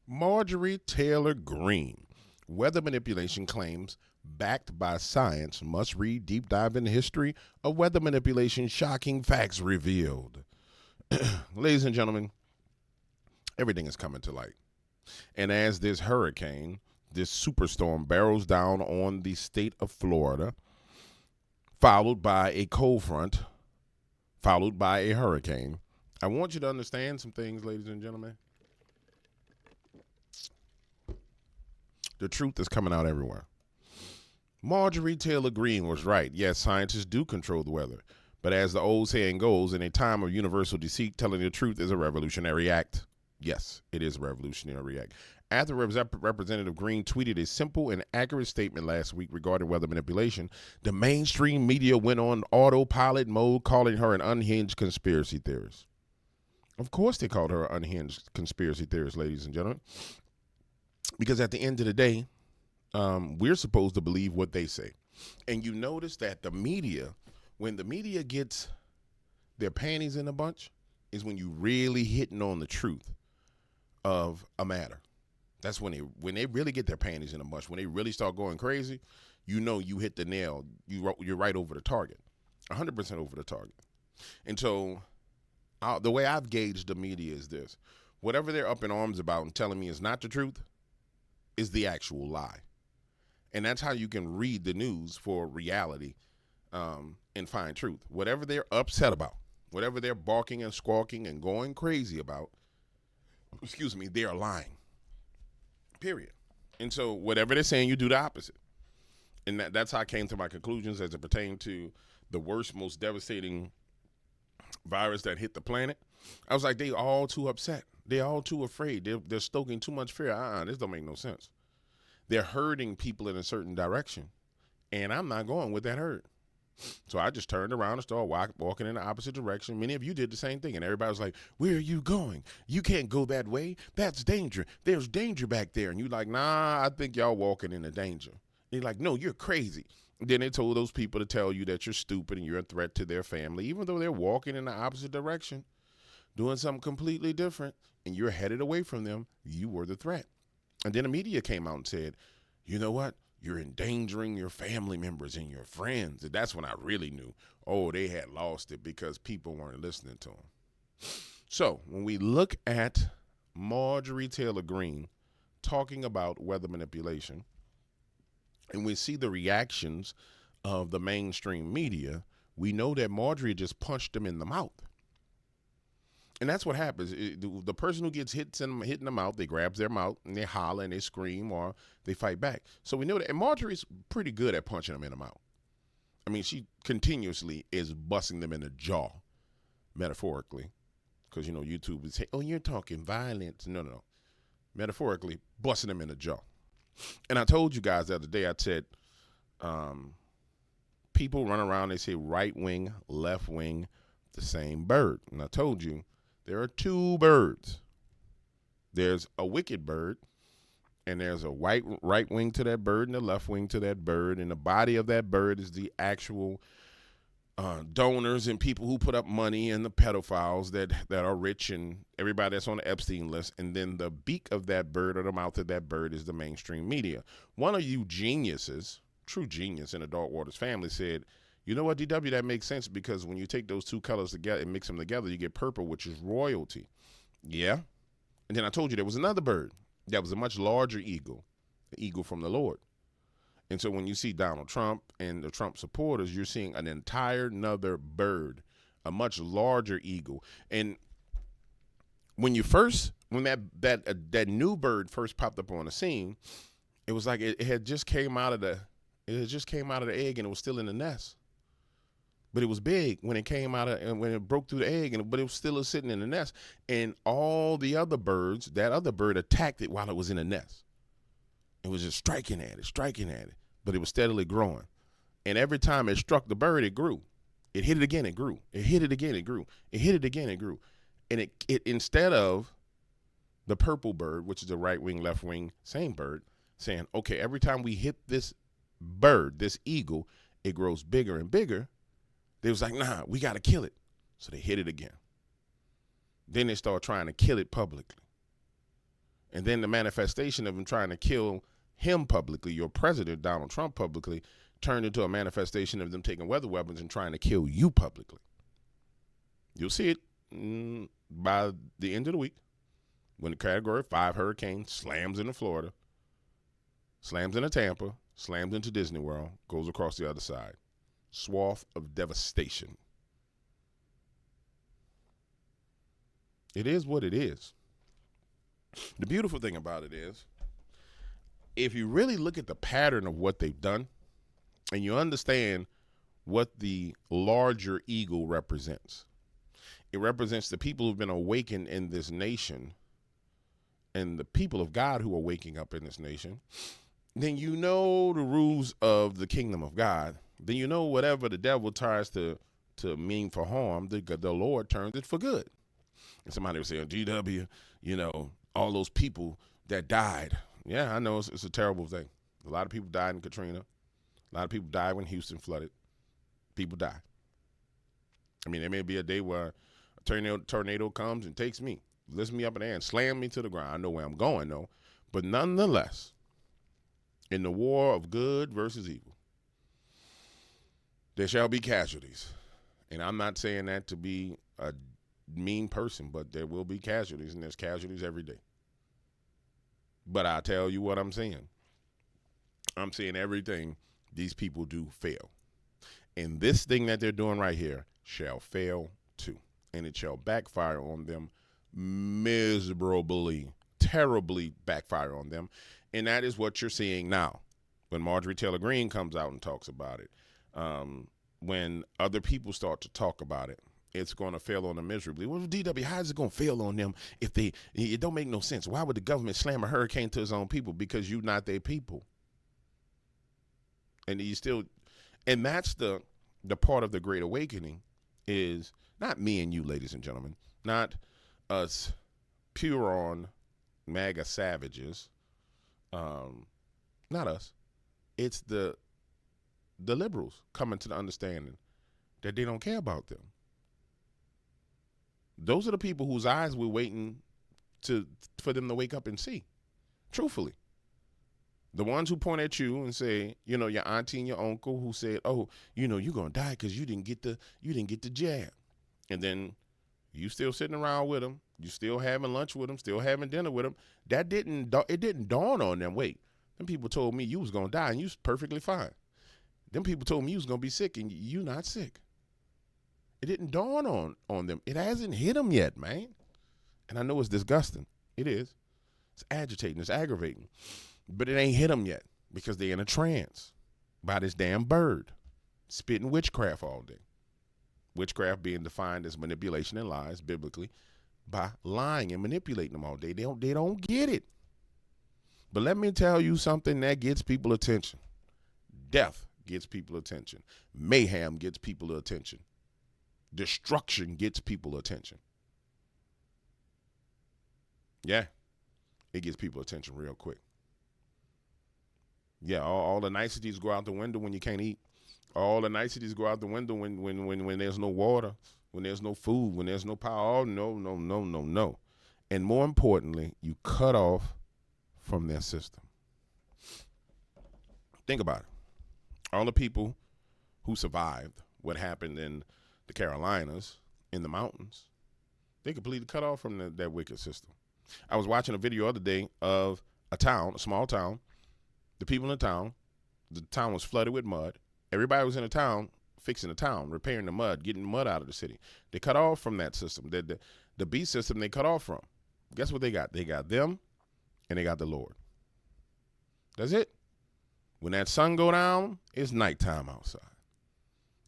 Marjorie Taylor Greene. Weather manipulation claims backed by science. Must read deep dive in history of weather manipulation. Shocking facts revealed. Ladies and gentlemen, everything is coming to light. And as this hurricane, this superstorm barrels down on the state of Florida, followed by a cold front, followed by a hurricane, I want you to understand some things, ladies and gentlemen. The truth is coming out everywhere. Marjorie Taylor Greene was right. Yes, scientists do control the weather. But as the old saying goes, in a time of universal deceit, telling the truth is a revolutionary act. Yes, it is a revolutionary act. After Representative Greene tweeted a simple and accurate statement last week regarding weather manipulation, the mainstream media went on autopilot mode, calling her an unhinged conspiracy theorist. Of course they called her an unhinged conspiracy theorist, ladies and gentlemen. Because at the end of the day, we're supposed to believe what they say. And you notice that the media, when the media gets their panties in a bunch, is when you really hitting on the truth of a matter. That's when they really get their panties in a bunch. When they really start going crazy, you know you hit the nail. You're right over the target, 100% over the target. And so the way I've gauged the media is this: whatever they're up in arms about and telling me is not the truth is the actual lie. And that's how you can read the news for reality and find truth. Whatever they're upset about, whatever they're barking and squawking and going crazy about, they are lying. Period. And so whatever they're saying, you do the opposite. And that's how I came to my conclusions as it pertained to the worst, most devastating virus that hit the planet. I was like, they all too upset. They're all too afraid. They're stoking too much fear. This don't make no sense. They're herding people in a certain direction, and I'm not going with that herd. So I just turned around and started walking in the opposite direction. Many of you did the same thing, and everybody was like, where are you going? You can't go that way. That's danger. There's danger back there. And you're like, nah, I think y'all walking into danger. And you're like, no, you're crazy. And then they told those people to tell you that you're stupid and you're a threat to their family, even though they're walking in the opposite direction, doing something completely different, and you're headed away from them. You were the threat. And then the media came out and said, you know what? You're endangering your family members and your friends. And that's when I really knew, they had lost it because people weren't listening to them. So when we look at Marjorie Taylor Greene talking about weather manipulation, and we see the reactions of the mainstream media, we know that Marjorie just punched them in the mouth. And that's what happens. The person who gets hit in the mouth, they grab their mouth and they holler and they scream or they fight back. So we know that. And Marjorie's pretty good at punching them in the mouth. I mean, she continuously is busting them in the jaw, metaphorically. Because, YouTube would say, you're talking violence. No. Metaphorically, busting them in the jaw. And I told you guys the other day, I said, people run around, they say right wing, left wing, the same bird. And I told you, there are two birds. There's a wicked bird, and there's a right wing to that bird and a left wing to that bird. And the body of that bird is the actual donors and people who put up money and the pedophiles that are rich and everybody that's on the Epstein list. And then the beak of that bird or the mouth of that bird is the mainstream media. One of you geniuses, true genius in the Dark Waters family, said, you know what, DW, that makes sense because when you take those two colors together and mix them together, you get purple, which is royalty. Yeah. And then I told you there was another bird that was a much larger eagle, the eagle from the Lord. And so when you see Donald Trump and the Trump supporters, you're seeing an entire another bird, a much larger eagle. And when that new bird first popped up on the scene, it was like it had just came out of the egg and it was still in the nest. But it was big when it came out and when it broke through the egg, but it was still sitting in the nest. And all the other birds, that other bird attacked it while it was in the nest. It was just striking at it, but it was steadily growing. And every time it struck the bird, it grew. It hit it again, it grew. It hit it again, it grew. It hit it again, it grew. And it instead of the purple bird, which is the right wing, left wing, same bird, saying, okay, every time we hit this bird, this eagle, it grows bigger and bigger. They was like, nah, we got to kill it. So they hit it again. Then they start trying to kill it publicly. And then the manifestation of him trying to kill him publicly, your president, Donald Trump, publicly, turned into a manifestation of them taking weather weapons and trying to kill you publicly. You'll see it by the end of the week when the Category 5 hurricane slams into Florida, slams into Tampa, slams into Disney World, goes across the other side. Swath of devastation. It is what it is. The beautiful thing about it is, if you really look at the pattern of what they've done and you understand what the larger eagle represents, it represents the people who've been awakened in this nation and the people of God who are waking up in this nation, then you know the rules of the kingdom of God. Then you know whatever the devil tries to mean for harm, the Lord turns it for good. And somebody was saying, GW, all those people that died. Yeah, I know it's a terrible thing. A lot of people died in Katrina. A lot of people died when Houston flooded. People die. I mean, there may be a day where a tornado comes and takes me, lifts me up in the air and slams me to the ground. I know where I'm going, though. But nonetheless, in the war of good versus evil, there shall be casualties. And I'm not saying that to be a mean person, but there will be casualties, and there's casualties every day. But I tell you what I'm saying. I'm saying everything these people do fail. And this thing that they're doing right here shall fail too. And it shall backfire on them miserably, terribly backfire on them. And that is what you're seeing now. When Marjorie Taylor Greene comes out and talks about it, when other people start to talk about it, it's going to fail on them miserably. Well, DW, how is it going to fail on them if it don't make no sense? Why would the government slam a hurricane to its own people? Because you're not their people. And that's the part of the Great Awakening is not me and you, ladies and gentlemen, not us pure on MAGA savages, not us. It's the liberals coming to the understanding that they don't care about them. Those are the people whose eyes we're waiting for them to wake up and see. Truthfully. The ones who point at you and say, your auntie and your uncle who said, oh, you're going to die because you didn't get the jab. And then you still sitting around with them. You still having lunch with them, still having dinner with them. It didn't dawn on them. Wait, them people told me you was going to die and you was perfectly fine. Them people told me you was going to be sick and you not sick. It didn't dawn on them. It hasn't hit them yet, man. And I know it's disgusting. It is. It's agitating. It's aggravating. But it ain't hit them yet because they're in a trance by this damn bird spitting witchcraft all day. Witchcraft being defined as manipulation and lies biblically by lying and manipulating them all day. They don't get it. But let me tell you something that gets people attention. Death gets people attention. Mayhem gets people attention. Destruction gets people attention. Yeah, it gets people attention real quick. Yeah, all the niceties go out the window when you can't eat. All the niceties go out the window when there's no water, when there's no food, when there's no power. Oh, no. And more importantly, you cut off from their system. Think about it. All the people who survived what happened in the Carolinas, in the mountains, they completely cut off from that wicked system. I was watching a video the other day of a small town. The people in the town was flooded with mud. Everybody was in the town fixing the town, repairing the mud, getting mud out of the city. They cut off from that system. The beast system they cut off from. Guess what they got? They got them and they got the Lord. That's it. When that sun go down, it's nighttime outside.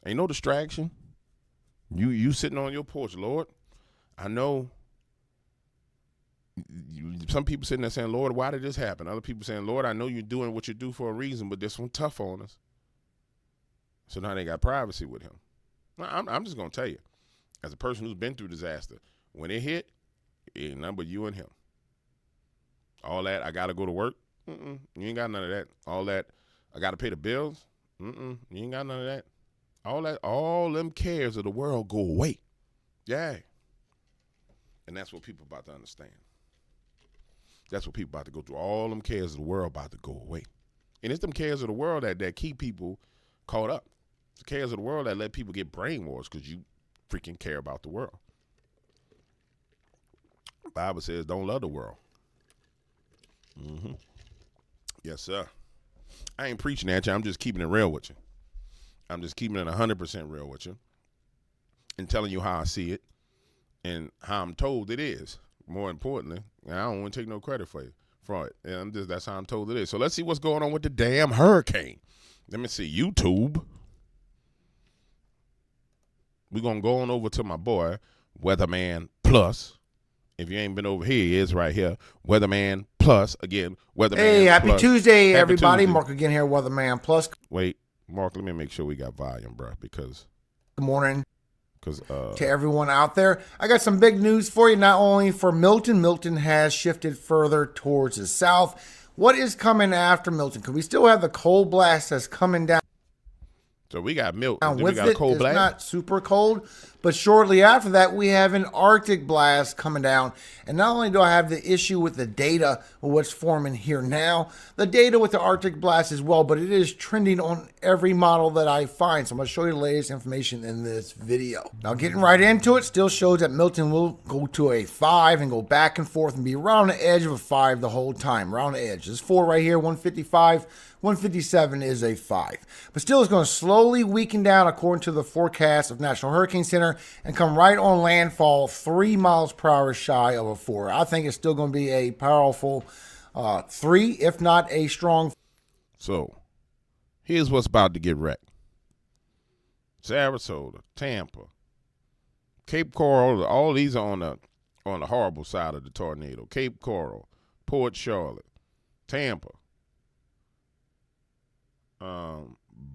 Ain't no distraction. You sitting on your porch, Lord. I know some people sitting there saying, Lord, why did this happen? Other people saying, Lord, I know you're doing what you do for a reason, but this one tough on us. So now they got privacy with him. I'm just going to tell you, as a person who's been through disaster, when it hit, it ain't nothing but you and him. All that, I got to go to work. You ain't got none of that. All that, I got to pay the bills. You ain't got none of that. All them cares of the world go away. Yeah. And that's what people about to understand. That's what people about to go through. All them cares of the world about to go away. And it's them cares of the world that keep people caught up. It's the cares of the world that let people get brainwashed because you freaking care about the world. The Bible says don't love the world. Yes, sir. I ain't preaching at you. I'm just keeping it real with you. I'm just keeping it 100% real with you and telling you how I see it and how I'm told it is. More importantly, I don't want to take no credit for it. And that's how I'm told it is. So let's see what's going on with the damn hurricane. Let me see. YouTube. We're going to go on over to my boy, Weatherman Plus. If you ain't been over here, he is right here. Weatherman Plus. Again, Weatherman Hey, happy Plus. Tuesday, everybody. Tuesday. Mark again here, Weatherman Plus. Wait, Mark, let me make sure we got volume, bro, because... Good morning to everyone out there. I got some big news for you, not only for Milton. Milton has shifted further towards the south. What is coming after Milton? Because we still have the cold blast that's coming down. So we got Milton. Now, we with got a cold it's blast. not super cold, but shortly after that, we have an Arctic blast coming down. And not only do I have the issue with the data of what's forming here now, the data with the Arctic blast as well, but it is trending on every model that I find. So I'm going to show you the latest information in this video. Now, getting right into it, still shows that Milton will go to a 5 and go back and forth and be around the edge of a 5 the whole time. Around the edge. This 4 right here, 155. 157 is a 5. But still, it's going to slowly weaken down according to the forecast of National Hurricane Center and come right on landfall 3 miles per hour shy of a 4. I think it's still going to be a powerful 3, if not a strong. So, here's what's about to get wrecked. Sarasota, Tampa, Cape Coral, all these are on the horrible side of the tornado. Cape Coral, Port Charlotte, Tampa,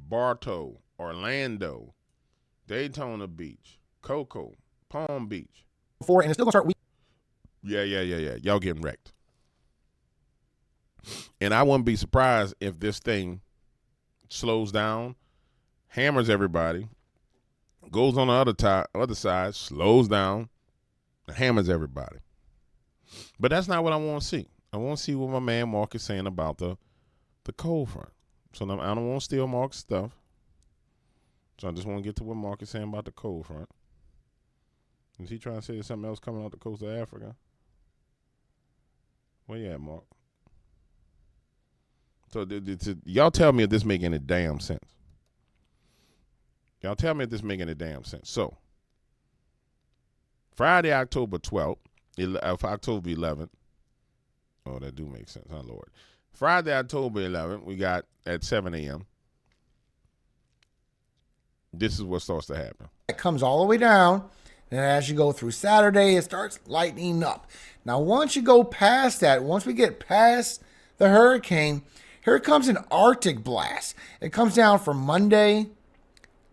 Bartow, Orlando, Daytona Beach, Cocoa, Palm Beach. 4, and it's still going to start weak. Yeah. Y'all getting wrecked. And I wouldn't be surprised if this thing slows down, hammers everybody, goes on the other side, slows down, and hammers everybody. But that's not what I want to see. I want to see what my man Mark is saying about the cold front. So I don't want to steal Mark's stuff. So I just want to get to what Mark is saying about the cold front. Is he trying to say there's something else coming out the coast of Africa? Where you at, Mark? So y'all tell me if this make any damn sense. Y'all tell me if this make any damn sense. So, Friday, October 12th, October 11th. Oh, that do make sense, huh, Lord? Friday, October 11th, we got at 7 a.m. This is what starts to happen. It comes all the way down, and as you go through Saturday, it starts lightening up. Now, once you go past that, once we get past the hurricane, here comes an Arctic blast. It comes down for Monday,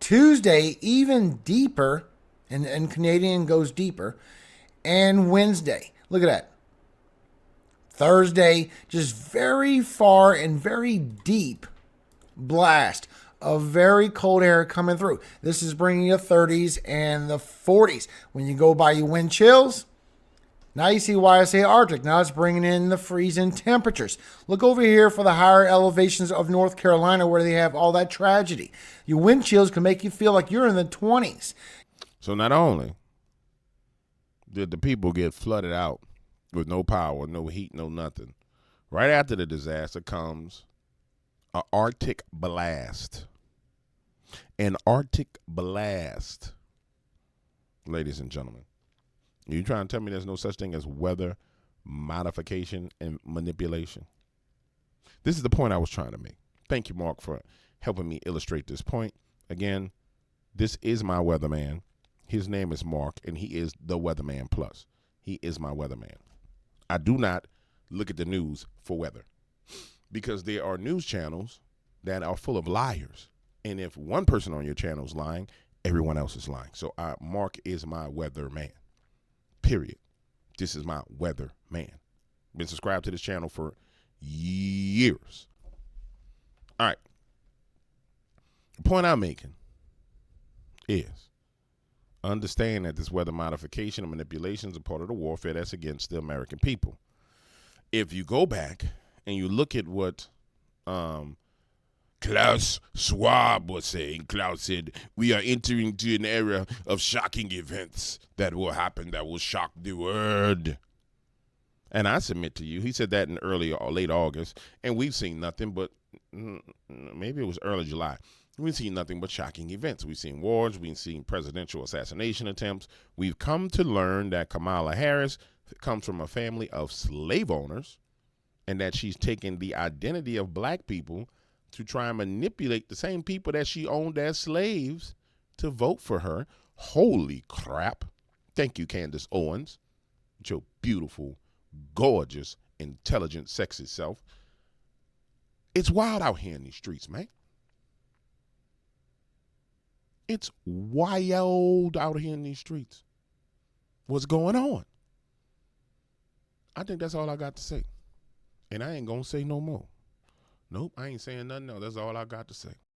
Tuesday, even deeper, and Canadian goes deeper, and Wednesday. Look at that. Thursday, just very far and very deep blast of very cold air coming through. This is bringing you 30s and the 40s. When you go by your wind chills, now you see why I say Arctic. Now it's bringing in the freezing temperatures. Look over here for the higher elevations of North Carolina where they have all that tragedy. Your wind chills can make you feel like you're in the 20s. So not only did the people get flooded out with no power, no heat, no nothing, right after the disaster comes an Arctic blast. An Arctic blast. Ladies and gentlemen, you trying to tell me there's no such thing as weather modification and manipulation? This is the point I was trying to make. Thank you, Mark, for helping me illustrate this point. Again, this is my weatherman. His name is Mark, and he is the Weatherman Plus. He is my weatherman. I do not look at the news for weather because there are news channels that are full of liars. And if one person on your channel is lying, everyone else is lying. So Mark is my weatherman, period. This is my weatherman. Been subscribed to this channel for years. All right. The point I'm making is understand that this weather modification and manipulation is a part of the warfare that's against the American people. if you go back and you look at what Klaus Schwab was saying, Klaus said, we are entering into an era of shocking events that will happen, that will shock the world. And I submit to you, he said that in early or late August, and we've seen nothing but, maybe it was early July. We've seen nothing but shocking events. We've seen wars. We've seen presidential assassination attempts. We've come to learn that Kamala Harris comes from a family of slave owners and that she's taken the identity of black people to try and manipulate the same people that she owned as slaves to vote for her. Holy crap. Thank you, Candace Owens, with your beautiful, gorgeous, intelligent, sexy self. It's wild out here in these streets, man. It's wild out here in these streets. What's going on? I think that's all I got to say. And I ain't going to say no more. Nope, I ain't saying nothing else. That's all I got to say.